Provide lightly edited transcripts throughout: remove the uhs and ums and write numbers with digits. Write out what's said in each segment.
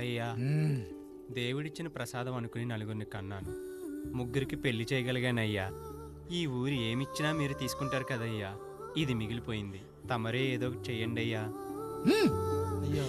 అయ్యా, దేవుడిచ్చిన ప్రసాదం అనుకుని నలుగురిని కన్నాను. ముగ్గురికి పెళ్లి చేయగలిగానయ్యా. ఈ ఊరు ఏమిచ్చినా మీరు తీసుకుంటారు కదయ్యా. ఇది మిగిలిపోయింది. తమరే ఏదో ఒకటి చెయ్యండి అయ్యా. అయ్యా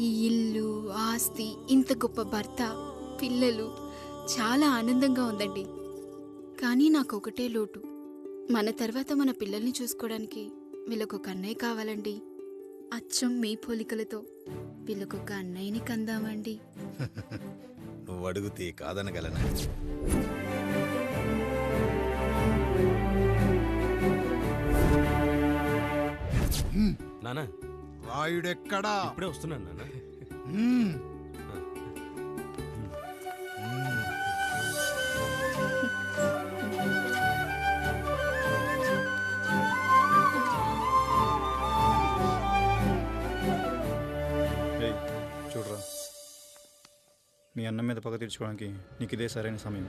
ఈ ఇల్లు, ఆస్తి, ఇంత గొప్ప భర్త, పిల్లలు చాలా ఆనందంగా ఉందండి. కానీ నాకు ఒకటే లోటు. మన తర్వాత మన పిల్లల్ని చూసుకోవడానికి వీళ్ళకొక అన్నయ్య కావాలండి. అచ్చం మీ పోలికలతో వీళ్ళకొక అన్నయ్యని కందామండి. నువ్వు అడుగుతే కాదనగలనా? నానా, రాయుడెక్కడా? ఇప్పుడే వస్తున్నాను నాన్న. చూడరా, మీ అన్న మీద పగ తీర్చుకోవడానికి నీకు ఇదే సరైన సమయం.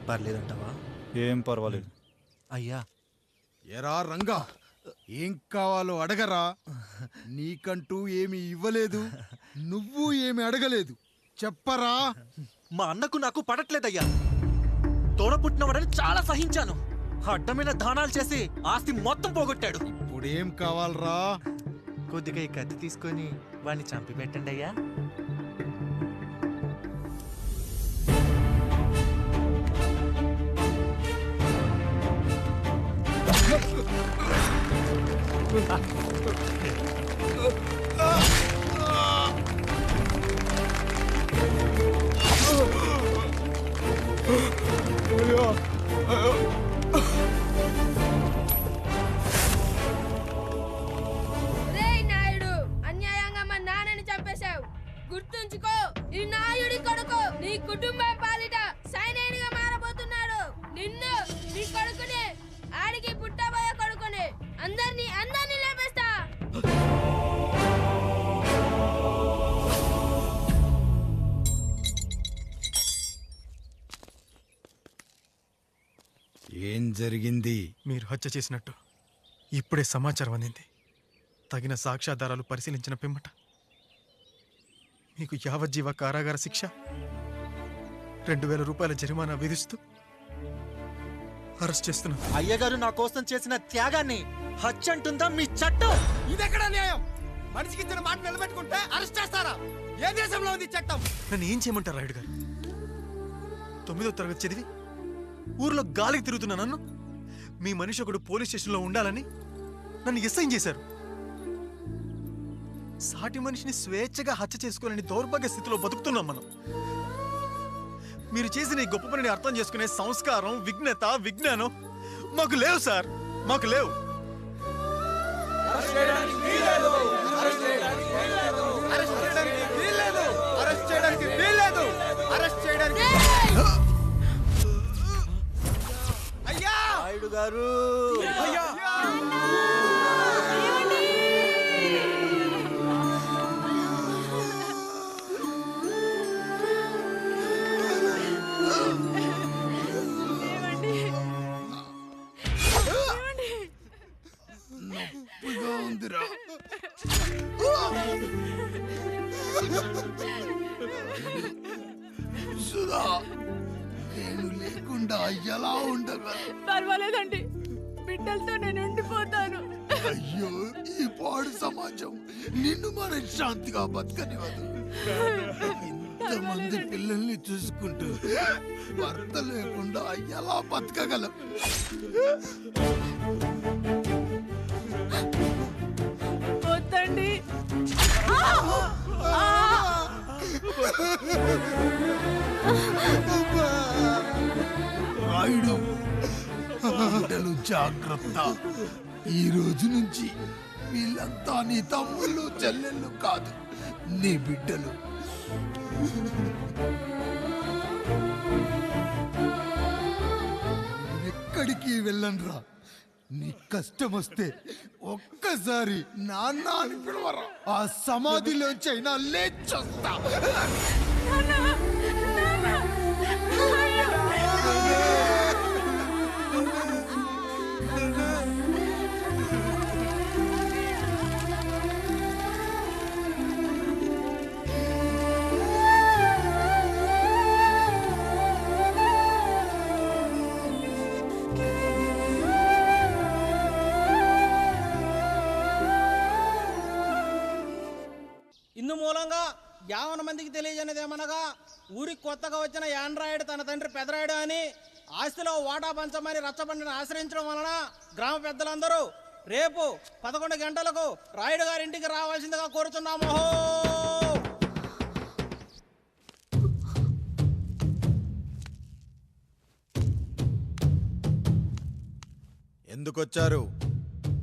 పర్లేదంటావా? ఏం పర్వాలేదు. అయ్యా, ఎరా రంగా, ఏం కావాలో అడగరా. నీకంటూ ఏమి ఇవ్వలేదు, నువ్వు ఏమి అడగలేదు. చెప్పరా. మా అన్నకు నాకు పడట్లేదయ్యా. తోడ పుట్టినవాడని చాలా సహించాను. అడ్డమైన దానాలు చేసి ఆస్తి మొత్తం పోగొట్టాడు. ఇప్పుడేం కావాలరా? కొద్దిగా ఈ కత్తి తీసుకొని వాడిని చంపి పెట్టండి అయ్యా. నాయుడు, అన్యాయంగా మా నాన్నని చంపేశావు. గుర్తుంచుకో, ఈ నాయుడి కొడుకు నీ కుటుంబం పాలిట సైనికుడిగా మారబోతున్నాడు. నిన్ను, నీ కొడుకుని, ఆడికి పుట్టబోయే కొడుకుని అందరినీ లేపేస్తా. ఏం జరిగింది? మీరు హత్య చేసినట్టు ఇప్పుడే సమాచారం అందింది. తగిన సాక్ష్యాధారాలు పరిశీలించిన పిమ్మట మీకు యావజ్జీవ కారాగార శిక్ష, 2000 రూపాయల జరిమానా విధిస్తూ అరెస్ట్ చేస్తున్నాం. అయ్యగారు నా కోసం చేసిన త్యాగాన్ని హత్య అంటుందా మీ చట్టం? ఇదెక్కడ న్యాయం? మనిషికి ఇచ్చిన మాట నిలబెట్టుకుంటే అరెస్ట్ చేస్తారా? ఏ దేశంలో ఉంది చట్టం? నన్ను ఏం చేయమంటారు రాయుడు గారు? 9వ తరగతి చదివి ఊర్లో గాలికి తిరుగుతున్న నన్ను మీ మనిషి ఒకడు పోలీస్ స్టేషన్లో ఉండాలని నన్ను ఎస్ఐన్ చేశారు. సాటి మనిషిని స్వేచ్ఛగా హత్య చేసుకోలేని దౌర్భాగ్య స్థితిలో బతుకుతున్నాం మనం. మీరు చేసిన ఈ గొప్ప పనిని అర్థం చేసుకునే సంస్కారం, విజ్ఞత, విజ్ఞానం మాకు లేవు సార్, మాకు లేవు. నాయుడు గారు, నొప్పిగా ఉందిరా. సుధా, నేను లేకుండా ఎలా ఉండగా? పర్వాలేదండి, బిడ్డలతో నేను ఉండిపోతాను. అయ్యో, ఈ పాడు సమాజం నిన్ను మనశ్శాంతిగా బతకనివ్వదు. ఇంతమంది పిల్లల్ని చూసుకుంటూ భర్త లేకుండా ఎలా బతకగలం? వద్దండి. రాయుడు, బిడ్డలు జాగ్రత్త. ఈ రోజు నుంచి వీళ్ళంతా నీ తమ్ముళ్ళు, చెల్లెళ్ళు కాదు, నీ బిడ్డలు. వెళ్ళనురా. నీ కష్టం వస్తే ఒక్కసారి నాన్న అని పిలవరా. ఆ సమాధిలోంచి అయినా లేచొస్తా. ఇందు మూలంగా 50 మందికి తెలియజేయనిదేమనగా ఊరికి కొత్తగా వచ్చిన యాండ్రాయిడ్ తన తండ్రి పెదరాయుడు అని ఆస్తిలో వాటా పంచమని రచ్చబండిని ఆశ్రయించడం వలన గ్రామ పెద్దలందరూ రేపు 11 గంటలకు రాయుడు గారింటికి రావాల్సిందిగా కోరుచున్నాము. ఎందుకొచ్చారు?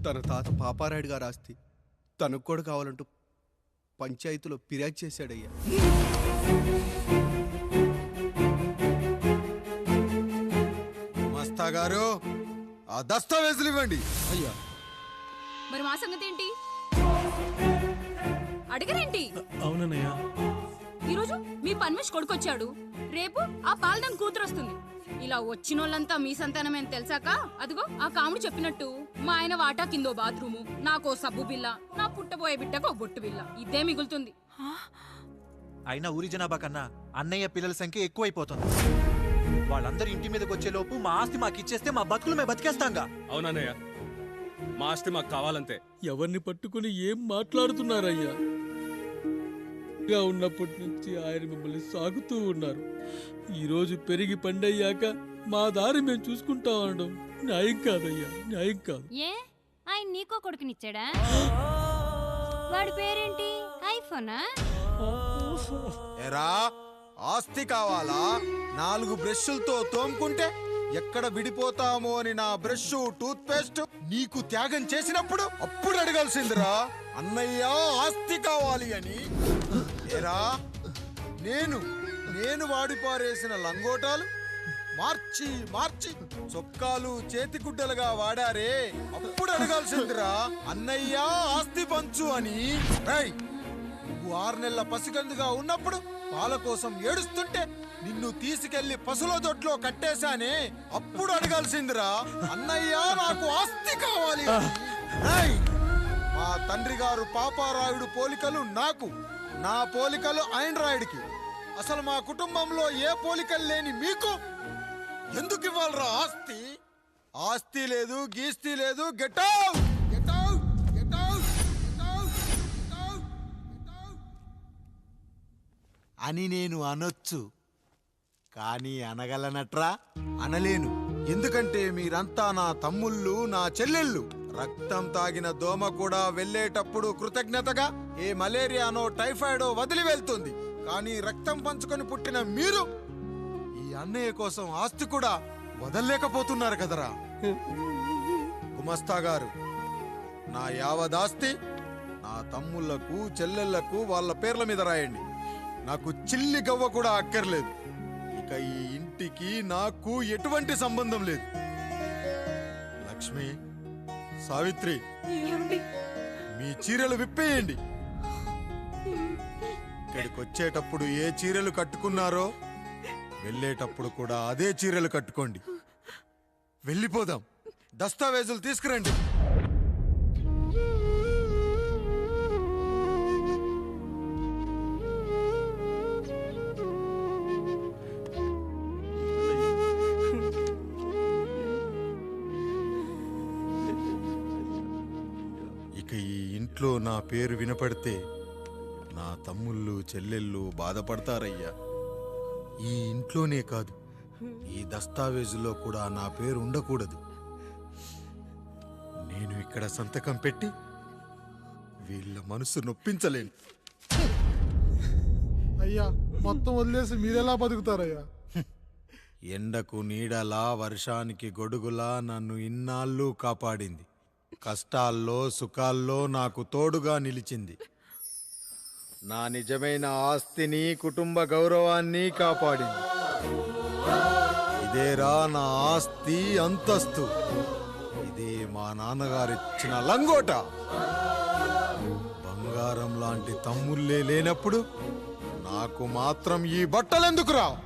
తన తాత పాపారాయుడు గారు ఆస్తి తనకు కూడా కావాలంటూ పంచాయతీలో ఫిర్యాదు చేశాడయ్యా. మస్తా గారు, ఆ దస్తావేజులు ఇవ్వండి. అయ్యా, మరి మా సంగతి ఏంటి? అడగరేంటి? అవునన్నయ్య. ఈరోజు మీ పన్మేష్ కొడుకొచ్చాడు, రేపు ఆ పాలదం కూతురు వస్తుంది. ఇలా వచ్చినోళ్ళంతా మీ సంతానమని తెలిసాక అదిగో ఆ కాముడు చెప్పినట్టు మా ఆయన వాటా కిందో బాత్రూము, నాకో సబ్బు బిల్ల, నా పుట్టబోయే బిడ్డకు ఓ బొట్టు బిల్ల, ఇదే మిగులుతుంది. అయినా ఊరి జనాభా కన్నా అన్నయ్య పిల్లల సంఖ్య ఎక్కువైపోతుంది. వాళ్ళందరూ ఇంటి మీదకి వచ్చే లోపు మా ఆస్తి మాకు ఇచ్చేస్తే మా బతుకులు మేము బతికేస్తాంగా. అవునన్నయ్య, మా ఆస్తి మాకు కావాలంతే. ఎవరిని పట్టుకుని ఏం మాట్లాడుతున్నారయ్యా? గా ఉన్నప్పటి నుంచి ఆయన మిమ్మల్ని సాగుతూ ఉన్నారు. ఈరోజు పెరిగి పండయ్యాక మా దారి మేము చూసుకుంటా ఉండడం న్యాయం కాదయ్యా, న్యాయం కాదు. ఏ ఆయన నీకో కొడుకునిచ్చాడా? వాడి పేరేంటి? ఐఫోనా? ఎరా, ఆస్తి కావాలా? 4 బ్రష్లతో తోముకుంటే ఎక్కడ విడిపోతామో అని నా బ్రష్ టూత్ పేస్ట్ నీకు త్యాగం చేసినప్పుడు అప్పుడు అడగాల్సిందిరా. అన్నయ్య ఆస్తి కావాలి అని. ఎరా, నేను వాడిపారేసిన లంగోటాలు మార్చి మార్చి చొక్కాలు చేతిగుడ్డలుగా వాడారే, అప్పుడు అడగాల్సిందిరా అన్నయ్య ఆస్తి పంచు అని. నువ్వు 6 నెలల పసిగందుగా ఉన్నప్పుడు పాల కోసం ఏడుస్తుంటే నిన్ను తీసుకెళ్లి పసుల దొడ్లో కట్టేశానే, అప్పుడు అడగాల్సిందిరా అన్నయ్య నాకు ఆస్తి కావాలి అని. మా తండ్రి గారు పాపారాయుడు పోలికలు నాకు, నా పోలికలు ఆండ్రాయిడ్కి. అసలు మా కుటుంబంలో ఏ పోలికలు లేని మీకు ఎందుకు ఇవ్వాలరా ఆస్తి? ఆస్తి లేదు, గీస్తి లేదు. Get out, get out, get out, get out, get out, get out అని నేను అనొచ్చు, కానీ అనగలనట్రా? అనలేను. ఎందుకంటే మీరంతా నా తమ్ముళ్ళు, నా చెల్లెళ్ళు. రక్తం తాగిన దోమ కూడా వెళ్ళేటప్పుడు కృతజ్ఞతగా ఏ మలేరియానో టైఫాయిడో వదిలి వెళ్తుంది. కానీ రక్తం పంచుకొని పుట్టిన మీరు ఈ అన్నయ్య కోసం ఆస్తి కూడా వదల్లేకపోతున్నారు కదరా. గుమస్తా గారు, నా యావదాస్తి నా తమ్ముళ్లకు, చెల్లెళ్లకు వాళ్ళ పేర్ల మీద రాయండి. నాకు చిల్లి గవ్వ కూడా అక్కర్లేదు. ఇక ఈ ఇంటికి నాకు ఎటువంటి సంబంధం లేదు. లక్ష్మి, సావిత్రి, మీ చీరలు విప్పేయండి. ఇక్కడికి వచ్చేటప్పుడు ఏ చీరలు కట్టుకున్నారో వెళ్ళేటప్పుడు కూడా అదే చీరలు కట్టుకోండి. వెళ్ళిపోదాం. దస్తావేజులు తీసుకురండి. ఇక ఈ ఇంట్లో నా పేరు వినపడితే నా తమ్ముళ్ళు, చెల్లెళ్ళు బాధపడతారయ్యా. ఈ ఇంట్లోనే కాదు, ఈ దస్తావేజులో కూడా నా పేరు ఉండకూడదు. నేను ఇక్కడ సంతకం పెట్టి వీళ్ళ మనసు నొప్పించలేను. అయ్యా, మొత్తం వదిలేసి మీరెలా బతుకుతారయ్యా? ఎండకు నీడలా, వర్షానికి గొడుగులా నన్ను ఇన్నాళ్ళు కాపాడింది. కష్టాల్లో, సుఖాల్లో నాకు తోడుగా నిలిచింది. నా నిజమైన ఆస్తిని, కుటుంబ గౌరవాన్ని కాపాడింది. ఇదేరా నా ఆస్తి అంతస్తు. ఇది మా నాన్నగారిచ్చిన లంగోట. బంగారం లాంటి తమ్ముళ్ళే లేనప్పుడు నాకు మాత్రం ఈ బట్టలెందుకురా?